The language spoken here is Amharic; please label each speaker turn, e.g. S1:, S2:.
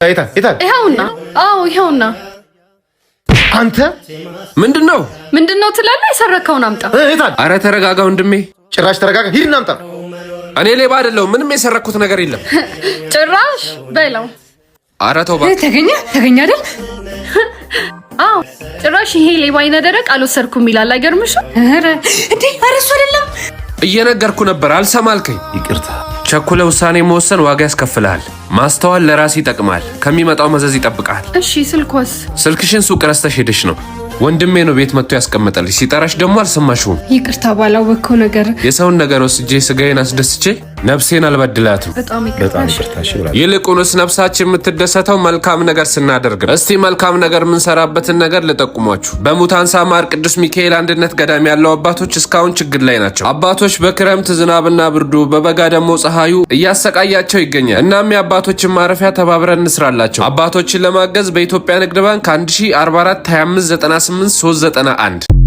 S1: ይኸውና። አዎ ይኸውና።
S2: አንተ
S1: ምንድነው ትላለህ? የሰረከውን አምጣ።
S3: አረ ተረጋጋ ወንድሜ።
S2: ጭራሽ ተረጋጋ። ሂድና አምጣ።
S3: እኔ ሌባ አይደለሁም። ምንም የሰረኩት ነገር የለም።
S1: ጭራሽ በለው።
S3: አረ ተው እባክህ።
S4: ተገኘ አይደል?
S1: አዎ ጭራሽ ይሄ ሌባ አይነደረቅ አልወሰድኩም ይላል። አይገርምሽም?
S4: አረ እንዴ! አረ እሱ አይደለም።
S3: እየነገርኩ ነበር አልሰማልከኝ።
S2: ይቅርታ።
S3: ቸኩለ ውሳኔ መወሰን ዋጋ ያስከፍልሃል። ማስተዋል ለራስ ይጠቅማል፣ ከሚመጣው መዘዝ ይጠብቃል።
S1: እሺ ስልኮስ?
S3: ስልክሽን ሱቅ ረስተሽ ሄደሽ ነው። ወንድሜ ነው ቤት መጥቶ ያስቀመጠልሽ። ሲጠራሽ ደግሞ አልሰማሽውም።
S4: ይቅርታ ባላወቅከው ነገር።
S3: የሰውን ነገር ወስጄ ስጋዬን አስደስቼ ነፍሴን አልበድላትም።
S1: በጣም ይቅርታ።
S3: ይልቁንስ ነፍሳችን የምትደሰተው መልካም ነገር ስናደርግ ነው። እስቲ መልካም ነገር የምንሰራበትን ነገር ልጠቁሟችሁ። በሙታንሳ ማር ቅዱስ ሚካኤል አንድነት ገዳም ያለው አባቶች እስካሁን ችግር ላይ ናቸው። አባቶች በክረምት ዝናብና ብርዱ፣ በበጋ ደግሞ ፀሐዩ እያሰቃያቸው ይገኛል። እናም የአባቶችን ማረፊያ ተባብረን እንስራላቸው። አባቶችን ለማገዝ በኢትዮጵያ ንግድ ባንክ 1044 2598 391